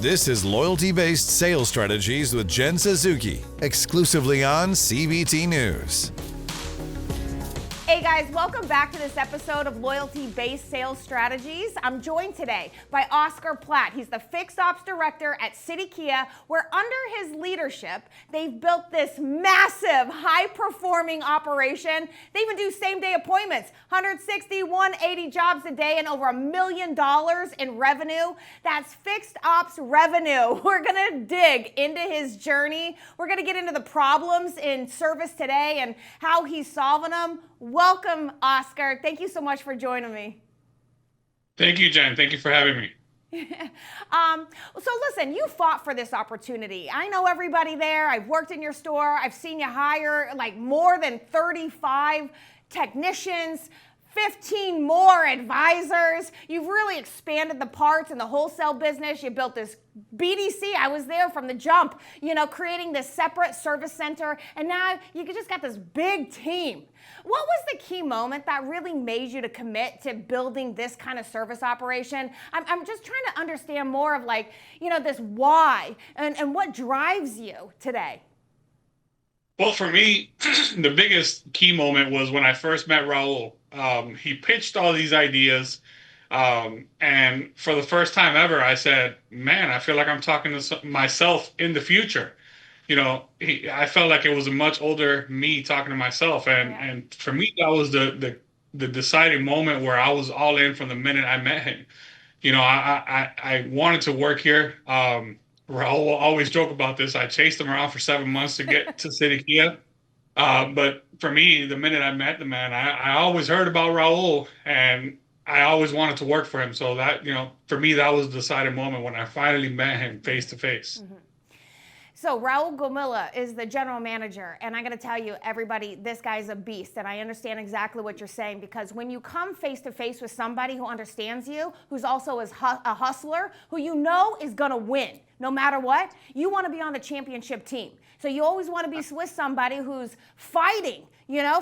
This is Loyalty-Based Sales Strategies with Jen Suzuki, exclusively on CBT News. Hey guys, welcome back to this episode of Loyalty-Based Sales Strategies. I'm joined today by Oscar Platt. He's the Fixed Ops Director at City Kia, where under his leadership, they've built this massive, high-performing operation. They even do same-day appointments, 160, 180 jobs a day, and over $1 million in revenue. That's fixed ops revenue. We're gonna dig into his journey. We're gonna get into the problems in service today and how he's solving them. Welcome, Oscar. Thank you so much for joining me. Thank you, Jen. Thank you for having me. So listen, you fought for this opportunity. I know everybody there. I've worked in your store. I've seen you hire like more than 35 technicians, 15 more advisors. You've really expanded the parts and the wholesale business. You built this BDC. I was there from the jump, creating this separate service center. And now you just got this big team. What was the key moment that really made you to commit to building this kind of service operation? I'm just trying to understand more of this why and what drives you today. Well, for me, the biggest key moment was when I first met Raul. He pitched all these ideas. And for the first time ever, I said, man, I feel like I'm talking to myself in the future. I felt like it was a much older me talking to myself. And for me, that was the deciding moment where I was all in from the minute I met him. I wanted to work here. Raul will always joke about this. I chased him around for 7 months to get to City Kia. But for me, the minute I met the man, I always heard about Raul and I always wanted to work for him. So that, for me, that was the deciding moment when I finally met him face to face. Mm-hmm. So Raul Gomila is the general manager, and I got to tell you, everybody, this guy's a beast, and I understand exactly what you're saying, because when you come face-to-face with somebody who understands you, who's also a hustler, who is going to win, no matter what, you want to be on the championship team. So you always want to be with somebody who's fighting,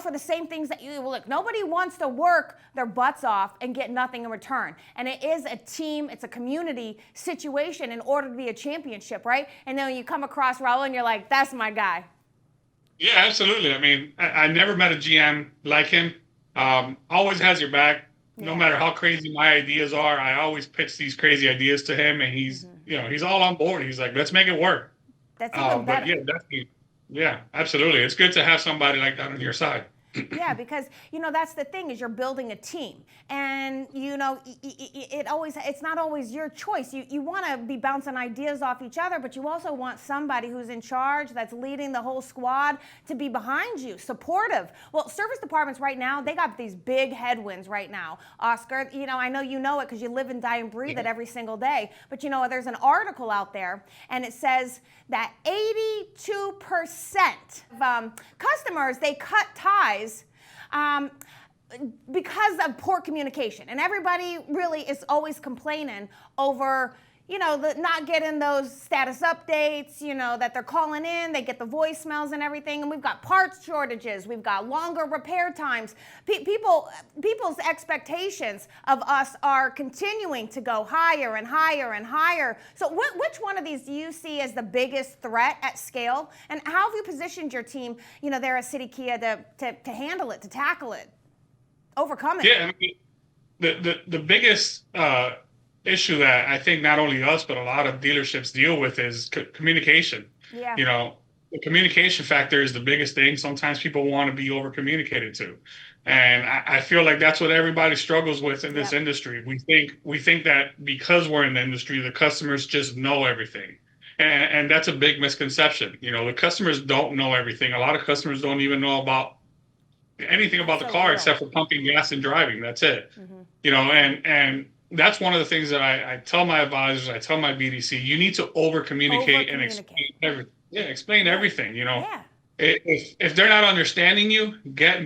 for the same things that you look. Nobody wants to work their butts off and get nothing in return. And it is a team, it's a community situation in order to be a championship, right? And then you come across Raul and you're like, that's my guy. Yeah, absolutely. I mean, I never met a GM like him. Always has your back. No matter how crazy my ideas are, I always pitch these crazy ideas to him, and he's, he's all on board. He's like, let's make it work. That's even better. But yeah, definitely. Yeah, absolutely. It's good to have somebody like that on your side. Yeah, because, that's the thing is you're building a team. And, it's not always your choice. You want to be bouncing ideas off each other, but you also want somebody who's in charge, that's leading the whole squad, to be behind you, supportive. Well, service departments right now, they got these big headwinds right now. Oscar, I know you know it because you live and die and breathe it every single day. But, there's an article out there, and it says that 82% of customers, they cut ties because of poor communication. And everybody really is always complaining over, not getting those status updates, that they're calling in, they get the voicemails and everything. And we've got parts shortages. We've got longer repair times. People's expectations of us are continuing to go higher and higher and higher. So which one of these do you see as the biggest threat at scale? And how have you positioned your team, there at City Kia to handle it, to tackle it, overcome it? Yeah, I mean, the biggest issue that I think not only us, but a lot of dealerships deal with is communication. Yeah. The communication factor is the biggest thing. Sometimes people want to be over communicated to. And I feel like that's what everybody struggles with in this industry. We think that because we're in the industry, the customers just know everything. And that's a big misconception. The customers don't know everything. A lot of customers don't even know about anything about the car except for pumping gas and driving. That's it. Mm-hmm. And that's one of the things that I tell my advisors, I tell my BDC, you need to over-communicate and explain everything. Yeah, explain everything, Yeah. If they're not understanding you, get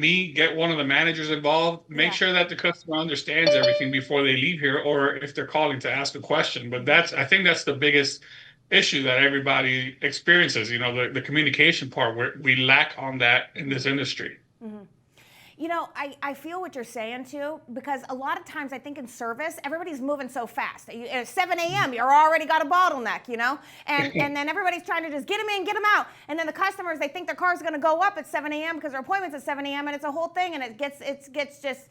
one of the managers involved. Make sure that the customer understands everything before they leave here, or if they're calling to ask a question. But I think that's the biggest issue that everybody experiences, the communication part, where we lack on that in this industry. Mm-hmm. I feel what you're saying too, because a lot of times I think in service, everybody's moving so fast. At 7 a.m., you're already got a bottleneck, and then everybody's trying to just get them in, get them out. And then the customers, they think their car's going to go up at 7 a.m. because their appointment's at 7 a.m. and it's a whole thing, and it gets just,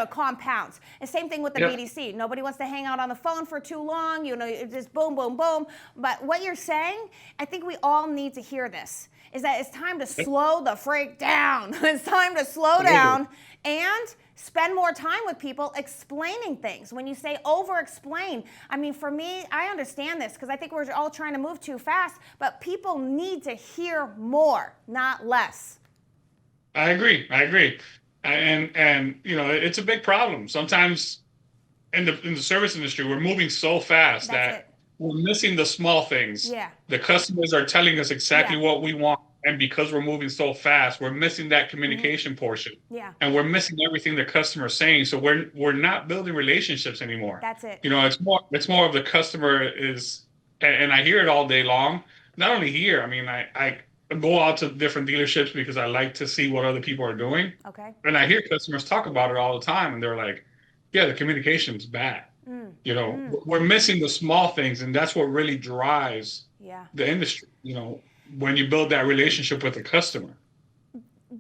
compounds. And same thing with the BDC. Nobody wants to hang out on the phone for too long, it's just boom, boom, boom. But what you're saying, I think we all need to hear this, is that it's time to slow the freak down. It's time to slow down and spend more time with people explaining things. When you say over-explain, I mean, for me, I understand this because I think we're all trying to move too fast, but people need to hear more, not less. I agree. And it's a big problem. Sometimes in the service industry, we're moving so fast that we're missing the small things. Yeah. The customers are telling us exactly what we want. And because we're moving so fast, we're missing that communication portion. Yeah. And we're missing everything the customer is saying. So we're not building relationships anymore. That's it. It's more of the customer is, and I hear it all day long. Not only here, I mean, I go out to different dealerships because I like to see what other people are doing. Okay. And I hear customers talk about it all the time, and they're like, yeah, the communication's bad. We're missing the small things, and that's what really drives the industry, when you build that relationship with the customer.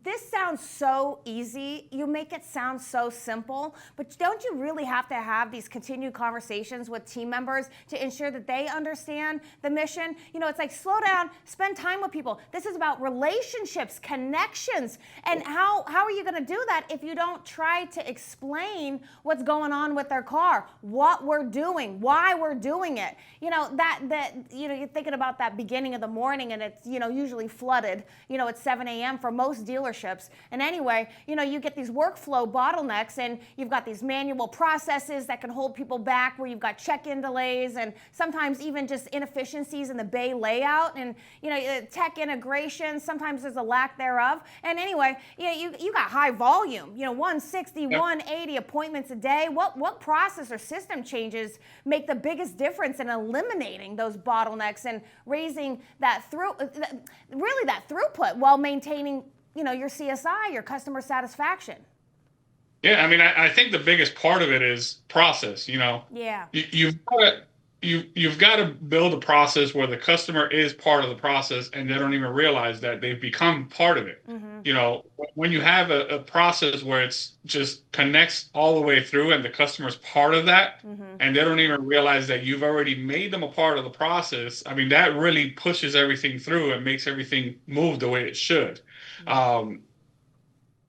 This sounds so easy. You make it sound so simple, but don't you really have to have these continued conversations with team members to ensure that they understand the mission? It's like, slow down, spend time with people. This is about relationships, connections. And how are you going to do that if you don't try to explain what's going on with their car, what we're doing, why we're doing it? You're thinking about that beginning of the morning, and it's, usually flooded, at 7 a.m. for most dealerships. And anyway, you get these workflow bottlenecks, and you've got these manual processes that can hold people back, where you've got check-in delays and sometimes even just inefficiencies in the bay layout, and tech integration, sometimes there's a lack thereof. And anyway, you got high volume, 160, 180 appointments a day. What process or system changes make the biggest difference in eliminating those bottlenecks and raising that throughput while maintaining your CSI, your customer satisfaction? Yeah, I mean, I think the biggest part of it is process. Yeah. You've got to build a process where the customer is part of the process, and they don't even realize that they've become part of it. When you have a process where it's just connects all the way through, and the customer's part of that, and they don't even realize that you've already made them a part of the process, I mean, that really pushes everything through and makes everything move the way it should.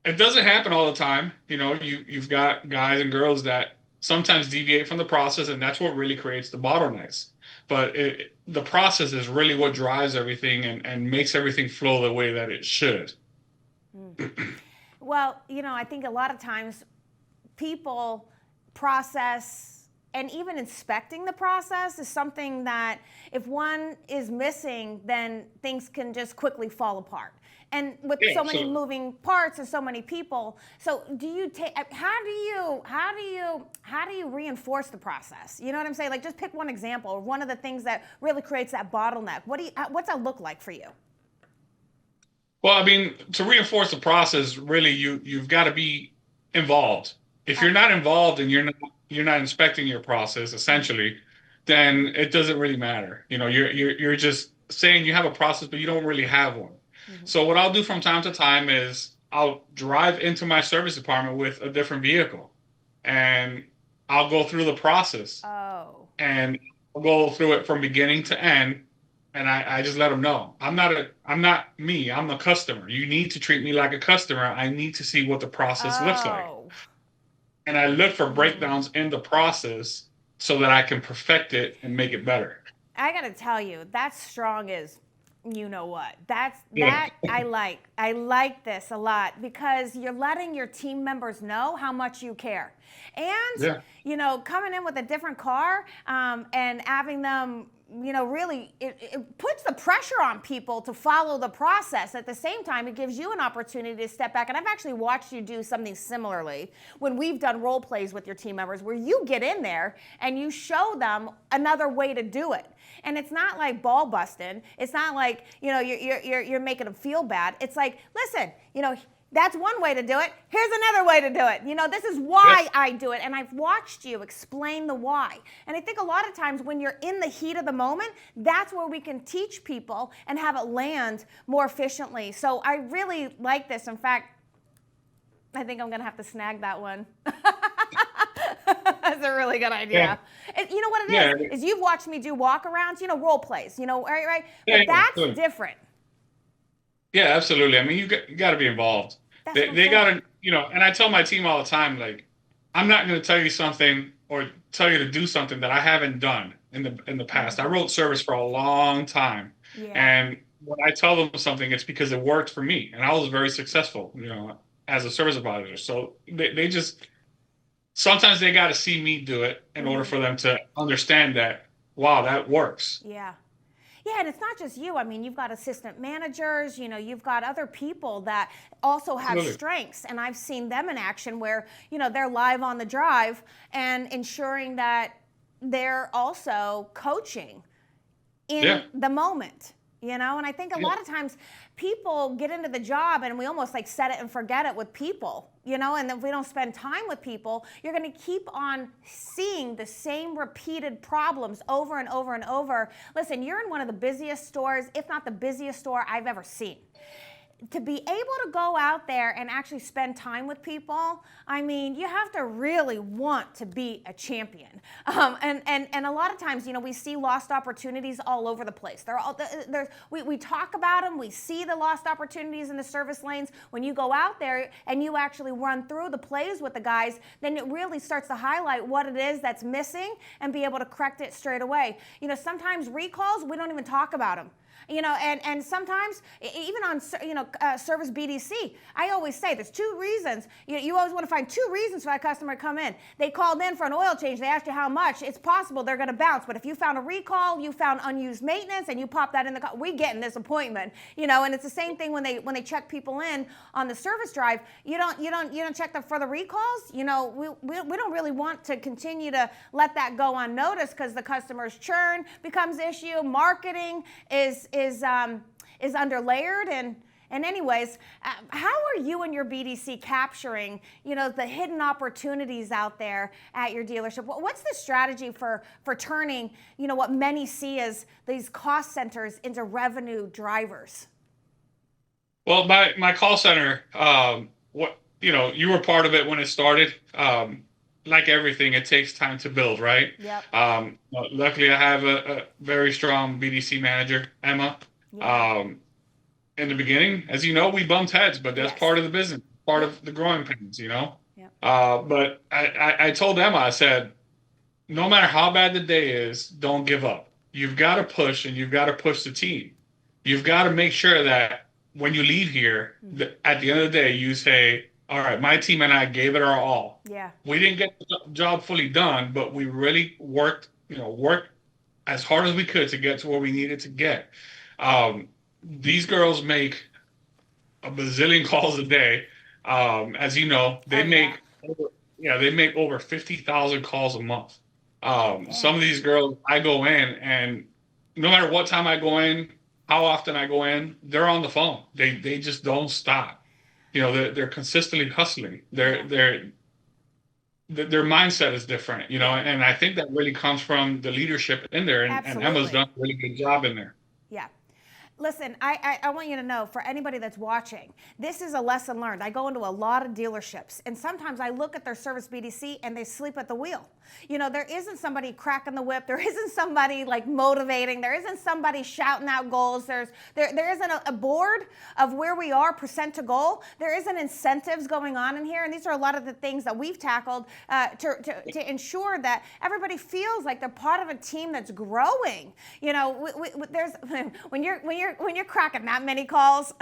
It doesn't happen all the time. You've got guys and girls that sometimes deviate from the process, and that's what really creates the bottlenecks. But the process is really what drives everything and makes everything flow the way that it should. Well, I think a lot of times people process, and even inspecting the process is something that if one is missing, then things can just quickly fall apart. And with so many moving parts and so many people, so do you take? How do you reinforce the process? You know what I'm saying? Like, just pick one example, or one of the things that really creates that bottleneck. What's that look like for you? Well, I mean, to reinforce the process, really, you've got to be involved. If you're not involved and you're not inspecting your process, essentially, then it doesn't really matter. You're just saying you have a process, but you don't really have one. So what I'll do from time to time is I'll drive into my service department with a different vehicle, and I'll go through the process. And I'll go through it from beginning to end, and I just let them know I'm not me. I'm a customer. You need to treat me like a customer. I need to see what the process looks like, and I look for breakdowns in the process so that I can perfect it and make it better. I got to tell you, that's strong as you know what. That I like this a lot, because you're letting your team members know how much you care. And coming in with a different car and having them, really, it puts the pressure on people to follow the process. At the same time, it gives you an opportunity to step back. And I've actually watched you do something similarly when we've done role plays with your team members, where you get in there and you show them another way to do it. And it's not like ball busting. It's not like, you're making them feel bad. It's like, listen, That's one way to do it. Here's another way to do it. This is why I do it. And I've watched you explain the why. And I think a lot of times when you're in the heat of the moment, that's where we can teach people and have it land more efficiently. So I really like this. In fact, I think I'm going to have to snag that one. That's a really good idea. Yeah. You know what it is you've watched me do walk-arounds, role plays, right? But that's different. Yeah, absolutely. I mean, you got to be involved. They got to, and I tell my team all the time, like, I'm not going to tell you something or tell you to do something that I haven't done in the past. I wrote service for a long time. Yeah. And when I tell them something, it's because it worked for me. And I was very successful, as a service advisor. So they just, sometimes they got to see me do it in order for them to understand that, wow, that works. Yeah. Yeah, and it's not just you. I mean, you've got assistant managers, you've got other people that also have strengths. And I've seen them in action where, they're live on the drive and ensuring that they're also coaching in the moment, And I think a lot of times people get into the job and we almost like set it and forget it with people, and if we don't spend time with people, you're going to keep on seeing the same repeated problems over and over and over. Listen, you're in one of the busiest stores, if not the busiest store I've ever seen. To be able to go out there and actually spend time with people, I mean, you have to really want to be a champion. And a lot of times, we see lost opportunities all over the place. We talk about them. We see the lost opportunities in the service lanes. When you go out there and you actually run through the plays with the guys, then it really starts to highlight what it is that's missing and be able to correct it straight away. Sometimes recalls, we don't even talk about them. And sometimes, even on, service BDC, I always say there's two reasons. You always want to find two reasons for that customer to come in. They called in for an oil change. They asked you how much. It's possible they're going to bounce. But if you found a recall, you found unused maintenance, and you pop that in the car, we get in this appointment. And it's the same thing when they check people in on the service drive. You don't check them for the recalls. We don't really want to continue to let that go unnoticed because the customer's churn becomes issue. Marketing is underlayered and anyways, how are you and your BDC capturing, the hidden opportunities out there at your dealership? What's the strategy for turning, what many see as these cost centers into revenue drivers? Well, my call center, you were part of it when it started. Like everything, it takes time to build, right? Yep. Luckily, I have a very strong BDC manager, Emma. Yeah. In the beginning, as you know, we bumped heads, but that's part of the business, part of the growing pains, Yep. But I told Emma, I said, no matter how bad the day is, don't give up. You've got to push, and you've got to push the team. You've got to make sure that when you leave here, at the end of the day, you say, all right, my team and I gave it our all. Yeah. We didn't get the job fully done, but we really worked as hard as we could to get to where we needed to get. These girls make a bazillion calls a day. As you know, they make over 50,000 calls a month. Some of these girls, I go in, and no matter what time I go in, how often I go in, they're on the phone. They just don't stop. They're consistently hustling. Their mindset is different, and I think that really comes from the leadership in there, and Emma's done a really good job in there. Yeah. Listen, I want you to know, for anybody that's watching, this is a lesson learned. I go into a lot of dealerships, and sometimes I look at their service BDC and they sleep at the wheel. There isn't somebody cracking the whip. There isn't somebody like motivating. There isn't somebody shouting out goals. There isn't a board of where we are percent to goal. There isn't incentives going on in here, and these are a lot of the things that we've tackled to ensure that everybody feels like they're part of a team that's growing. There's when you're cracking that many calls,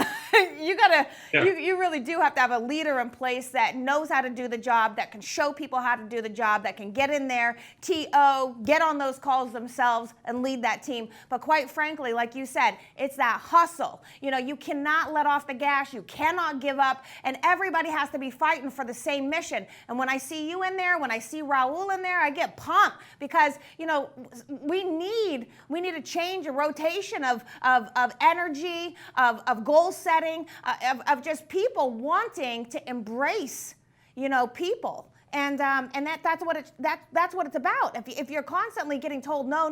you really do have to have a leader in place that knows how to do the job, that can show people how to do the job, that can get get in there, TO, get on those calls themselves and lead that team. But quite frankly, like you said, it's that hustle. You know, you cannot let off the gas. You cannot give up. And everybody has to be fighting for the same mission. And when I see you in there, when I see Raul in there, I get pumped because, you know, we need a change, a rotation of energy, of goal setting, of just people wanting to embrace, you know, people. And that's what it's about. If you're constantly getting told no,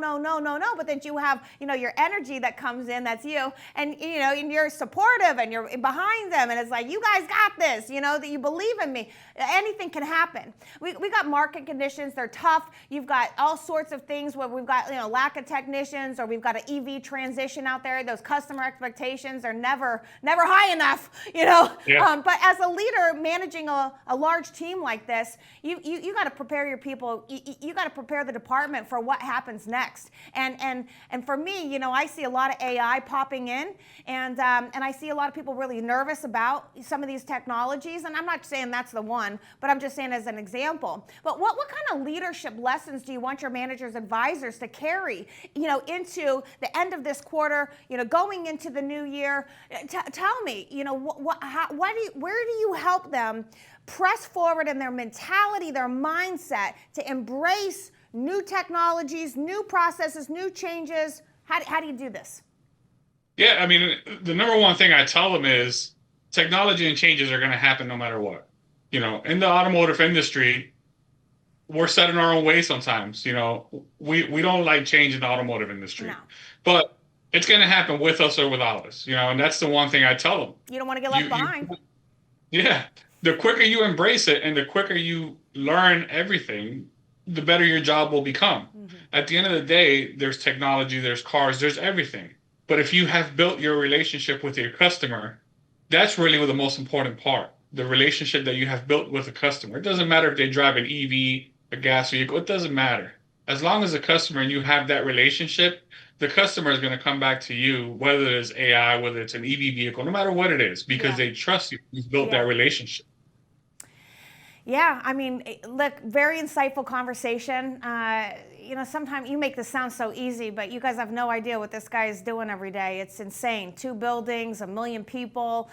but then you have, you know, your energy that comes in, that's you, and you know, and you're supportive and you're behind them, and it's like, you guys got this, you know, that you believe in me. Anything can happen. We got market conditions, they're tough. You've got all sorts of things where we've got, you know, lack of technicians, or we've got an EV transition out there. Those customer expectations are never high enough, you know. Yeah. But as a leader managing a large team like this, you got to prepare your people. You got to prepare the department for what happens next. And for me, you know, I see a lot of AI popping in, and I see a lot of people really nervous about some of these technologies. And I'm not saying that's the one, but I'm just saying as an example. But what kind of leadership lessons do you want your managers, advisors to carry, you know, into the end of this quarter, you know, going into the new year? Tell me, you know, where do you help them press forward in their mentality, their mindset, to embrace new technologies, new processes, new changes? How do you do this? Yeah, I mean, the number one thing I tell them is technology and changes are going to happen no matter what. You know, in the automotive industry, we're set in our own way sometimes. You know, we don't like change in the automotive industry, No. but it's going to happen with us or without us. You know, and that's the one thing I tell them. You don't want to get left behind. Yeah. The quicker you embrace it and the quicker you learn everything, the better your job will become. Mm-hmm. At the end of the day, there's technology, there's cars, there's everything. But if you have built your relationship with your customer, that's really the most important part. The relationship that you have built with the customer. It doesn't matter if they drive an EV, a gas vehicle, it doesn't matter. As long as the customer and you have that relationship, the customer is going to come back to you, whether it's AI, whether it's an EV vehicle, no matter what it is, because they trust you. You've built that relationship. Yeah, I mean, look, very insightful conversation. You know, sometimes you make this sound so easy, but you guys have no idea what this guy is doing every day. It's insane. 2 buildings, 1 million people,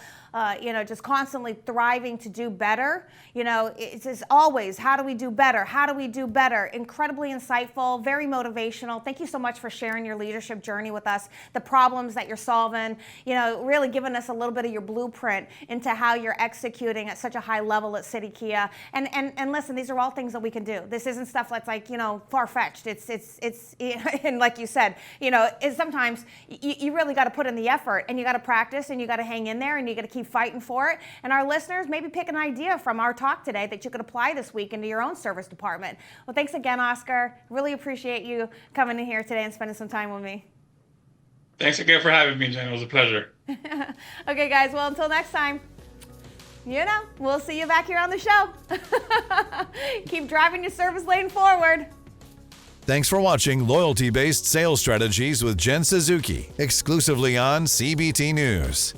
you know, just constantly thriving to do better. You know, it's always, how do we do better? How do we do better? Incredibly insightful, very motivational. Thank you so much for sharing your leadership journey with us, the problems that you're solving, you know, really giving us a little bit of your blueprint into how you're executing at such a high level at City Kia. And listen, these are all things that we can do. This isn't stuff that's like, you know, far-fetched. It's and like you said, you know, sometimes you really got to put in the effort, and you got to practice, and you got to hang in there, and you got to keep fighting for it. And our listeners, maybe pick an idea from our talk today that you could apply this week into your own service department. Well, thanks again, Oscar. Really appreciate you coming in here today and spending some time with me. Thanks again for having me, Jen. It was a pleasure. Okay, guys. Well, until next time, you know, we'll see you back here on the show. Keep driving your service lane forward. Thanks for watching Loyalty-Based Sales Strategies with Jen Suzuki, exclusively on CBT News.